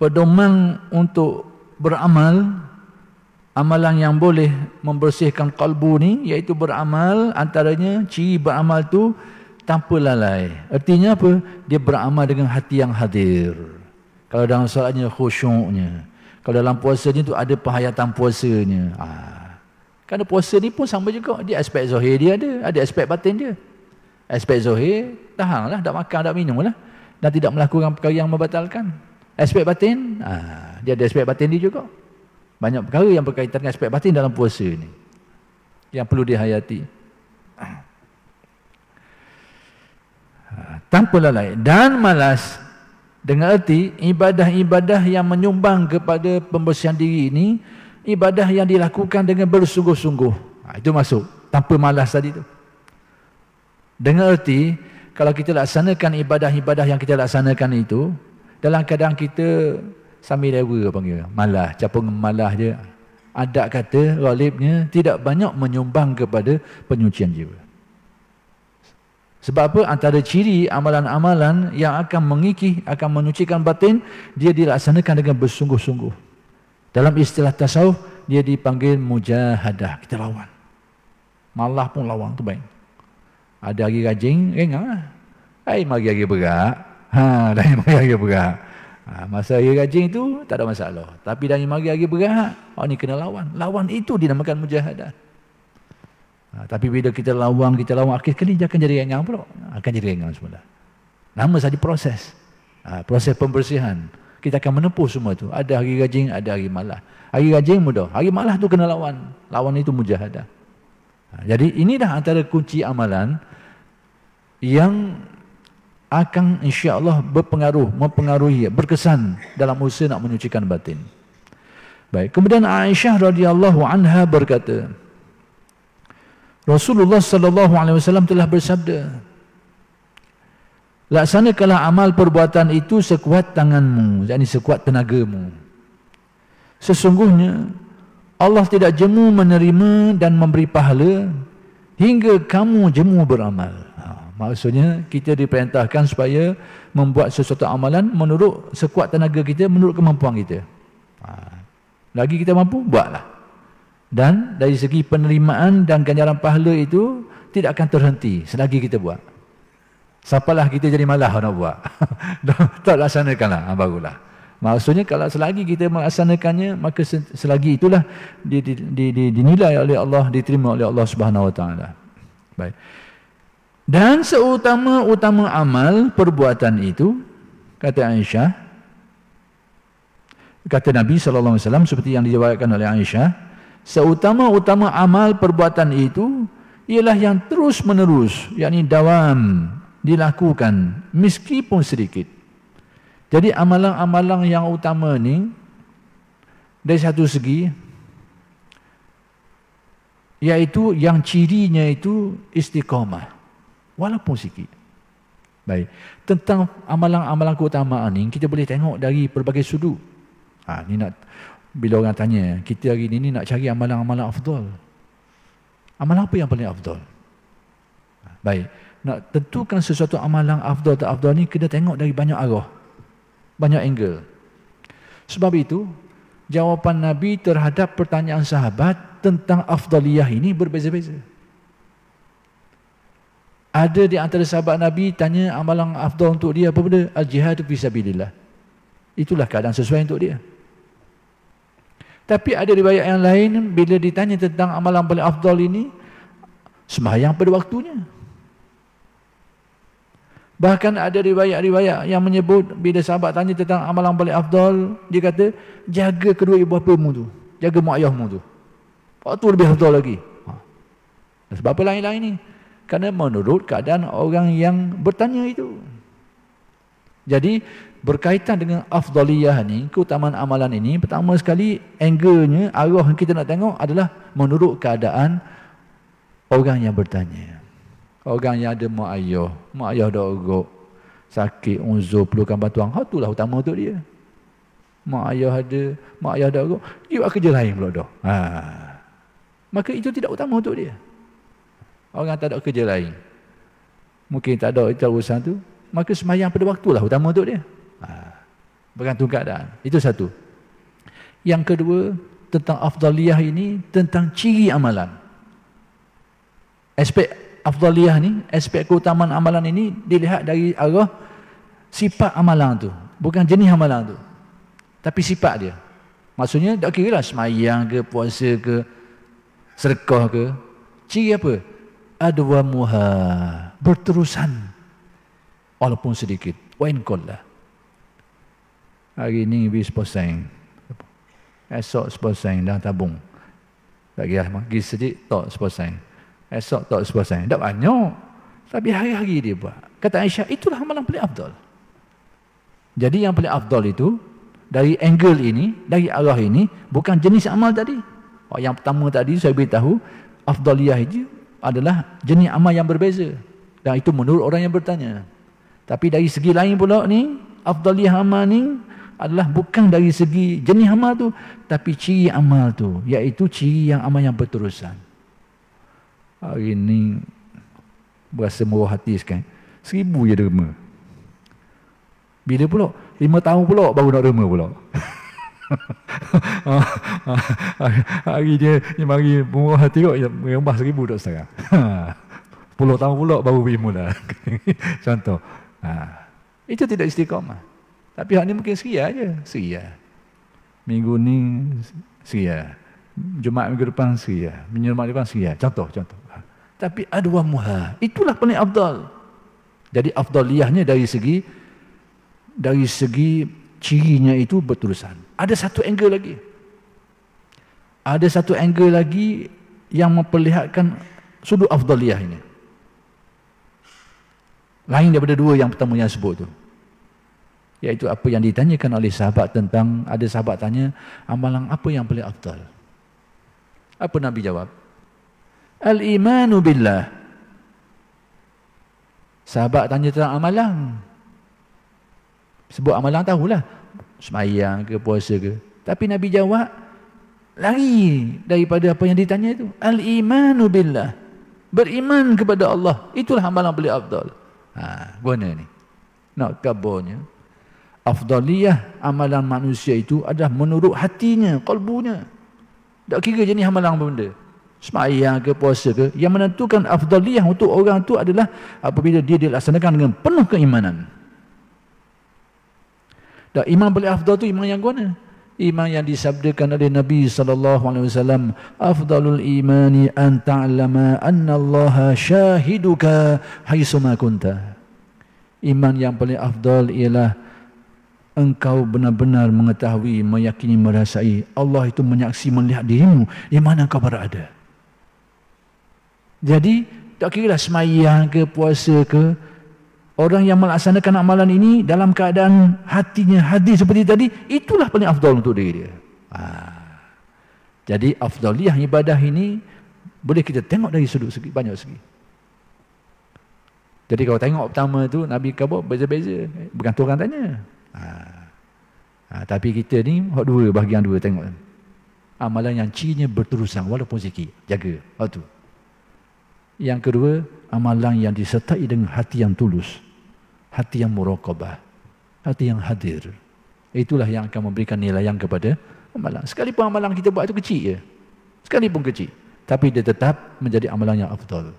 pedoman untuk beramal, amalan yang boleh membersihkan kalbu ni, iaitu beramal, antaranya ciri beramal tu tanpa lalai. Artinya apa? Dia beramal dengan hati yang hadir. Kalau dalam solatnya khusyuknya, kalau dalam puasanya tu ada penghayatan puasanya. Kerana puasa ni pun sama juga, dia aspek zahir dia ada aspek batin dia. Aspek zahir, tahanlah, tak makan, tak minum lah, dan tidak melakukan perkara yang membatalkan. Aspek batin, dia ada aspek batin dia juga. Banyak perkara yang berkaitan dengan aspek batin dalam puasa ni yang perlu dihayati. Tanpa lalai dan malas, dengan erti ibadah-ibadah yang menyumbang kepada pembersihan diri ini, ibadah yang dilakukan dengan bersungguh-sungguh. Itu masuk tanpa malas tadi tu. Dengan erti kalau kita laksanakan ibadah-ibadah yang kita laksanakan itu dalam keadaan kita sambil lewa panggil, malas, capung malas je. Adat kata ghalibnya tidak banyak menyumbang kepada penyucian jiwa. Sebab apa? Antara ciri amalan-amalan yang akan mengikih, akan menyucikan batin, dia dilaksanakan dengan bersungguh-sungguh. Dalam istilah tasawuf, dia dipanggil mujahadah. Kita lawan. Malah pun lawan, tu baik. Ada hari rajin, ringan lah. Mari hari berat. Dari mari hari berat. Masa hari rajin tu, tak ada masalah. Tapi dari mari hari berat, ni kena lawan. Lawan itu dinamakan mujahadah. Tapi bila kita lawan, akhir kali dia akan jadi ringan pula. Akan jadi ringan semula. Nama saja proses. Proses pembersihan. Kita akan menempuh semua tu. Ada hari rajin, ada hari malas. Hari rajin mudah. Hari malas tu kena lawan. Lawan itu mujahadah. Jadi ini dah antara kunci amalan yang akan insya-Allah mempengaruhi, berkesan dalam usaha nak menyucikan batin. Baik. Kemudian Aisyah radhiyallahu anha berkata, Rasulullah sallallahu alaihi wasallam telah bersabda, laksanakanlah amal perbuatan itu sekuat tanganmu, yakni sekuat tenagamu. Sesungguhnya Allah tidak jemu menerima dan memberi pahala hingga kamu jemu beramal. Maksudnya kita diperintahkan supaya membuat sesuatu amalan menurut sekuat tenaga kita, menurut kemampuan kita. Lagi kita mampu, buatlah. Dan dari segi penerimaan dan ganjaran pahala itu tidak akan terhenti selagi kita buat. Sampailah kita jadi malas nak buat. Tak laksanakanlah, barulah. Maksudnya kalau selagi kita melaksanakannya, maka selagi itulah dinilai oleh Allah, diterima oleh Allah Subhanahu Wa Taala. Baik. Dan seutama-utama amal perbuatan itu, kata Aisyah, kata Nabi sallallahu alaihi wasallam seperti yang diriwayatkan oleh Aisyah, seutama-utama amal perbuatan itu ialah yang terus menerus, yakni dawam dilakukan meskipun sedikit. Jadi amalan-amalan yang utama ni dari satu segi, iaitu yang cirinya itu istiqamah walaupun sikit. Baik, tentang amalan-amalan keutamaan ni kita boleh tengok dari pelbagai sudut. Ni nak, bila orang tanya kita hari ni nak cari amalan-amalan afdal, amalan apa yang paling afdal? Baik, nak tentukan sesuatu amalan afdal tak afdal ni kena tengok dari banyak arah, banyak angle. Sebab itu jawapan Nabi terhadap pertanyaan sahabat tentang afdaliyah ini berbeza-beza. Ada di antara sahabat Nabi tanya amalan afdal untuk dia apa benda? Al-jihadu fi sabilillah. Itulah keadaan sesuai untuk dia. Tapi ada riwayat yang lain bila ditanya tentang amalan paling afdal ini, sembahyang pada waktunya. Bahkan ada riwayat-riwayat yang menyebut bila sahabat tanya tentang amalan paling afdal, dia kata jaga kedua ibu bapamu tu, jaga mak ayahmu tu. Waktu lebih afdal lagi. Sebab apa lain-lain ni? Kerana menurut keadaan orang yang bertanya itu. Jadi berkaitan dengan afdaliyah ni, keutamaan amalan ini, pertama sekali angle-nya, arah yang kita nak tengok adalah menurut keadaan orang yang bertanya. Orang yang ada mak ayah dah ogok, sakit, uzur, perlukan bantuan, itulah utama untuk dia. Mak ayah dah ogok, dia buat kerja lain pula dah. Maka itu tidak utama untuk dia. Orang tak ada kerja lain, mungkin tak ada urusan tu, maka sembahyang pada waktulah utama untuk dia. Bergantung keadaan. Itu satu. Yang kedua, tentang afdaliyah ini, tentang ciri amalan. Aspek afdaliyah ni, aspek keutamaan amalan ini dilihat dari arah sifat amalan tu. Bukan jenis amalan tu, tapi sifat dia. Maksudnya tak kira lah semayang ke, puasa ke, sedekah ke. Ciri apa? Adwamuha, berterusan walaupun sedikit. Wa in qalla. Hari ni habis poseng, esok sepasang dah tabung. Tak kira pergi sedikit tak sepasang, esok tak sepasang. Tak banyak, tapi hari-hari dia buat. Kata Aisyah, itulah amalan paling afdal. Jadi yang paling afdal itu dari angle ini, dari arah ini, bukan jenis amal tadi. Yang pertama tadi saya beritahu, afdaliyah itu adalah jenis amal yang berbeza. Dan itu menurut orang yang bertanya. Tapi dari segi lain pula ni, afdaliyah amal ni adalah bukan dari segi jenis amal tu, tapi ciri amal tu, iaitu ciri yang amal yang berterusan. Hari ni berasa murah hati sekarang. 1000 je derma. Bila pula? 5 tahun pula baru nak derma pula. Hari dia mari murah hati kok, merembah 1000 tak sekarang. 10 tahun pula baru bermula. Contoh. Itu tidak istiqamah. Tapi hak ni mungkin seria je. Seria. Minggu ni seria. Jumaat minggu depan seria. Minggu depan seria. Contoh. Tapi adwamuha, itulah paling afdal. Jadi afdaliyahnya dari segi cirinya itu berterusan. Ada satu angle lagi. Ada satu angle lagi yang memperlihatkan sudut afdaliyah ini. Lain daripada dua yang pertama yang sebut tu. Iaitu apa yang ditanyakan oleh sahabat tentang, ada sahabat tanya, amalan apa yang paling afdal? Apa Nabi jawab? Al-imanu billah. Sahabat tanya tentang amalan. Sebut amalan tahulah. Semayang ke, puasa ke. Tapi Nabi jawab, lari daripada apa yang ditanya itu. Al-imanu billah. Beriman kepada Allah. Itulah amalan paling afdal. Guna ni. Nak kabarnya. Afdaliyah amalan manusia itu adalah menurut hatinya, kalbunya. Tak kira jenis amalan apa benda. Semayang ke, puasa ke. Yang menentukan afdaliyah untuk orang itu adalah apabila dia dilaksanakan dengan penuh keimanan. Dan iman paling afdal itu iman yang guna. Iman yang disabdakan oleh Nabi SAW. Afdalul imani an ta'lama anna Allah syahiduka haitsuma kunta. Iman yang paling afdal ialah engkau benar-benar mengetahui, meyakini, merasai Allah itu menyaksi, melihat dirimu di mana engkau berada. Jadi tak kira semayang ke, puasa ke, orang yang melaksanakan amalan ini dalam keadaan hatinya hadir seperti tadi, itulah paling afdal untuk diri dia. Jadi afdaliyah ibadah ini boleh kita tengok dari sudut segi, banyak segi. Jadi kalau tengok pertama tu Nabi khabar beza-beza, bergantung orang tanya. Tapi kita ni bahagian dua tengok. Amalan yang cirinya berterusan walaupun sikit, jaga. Itu. Yang kedua, amalan yang disertai dengan hati yang tulus, hati yang muraqabah, hati yang hadir. Itulah yang akan memberikan nilai yang kepada amalan. Sekalipun amalan kita buat itu kecil je, sekalipun kecil, tapi dia tetap menjadi amalan yang afdal.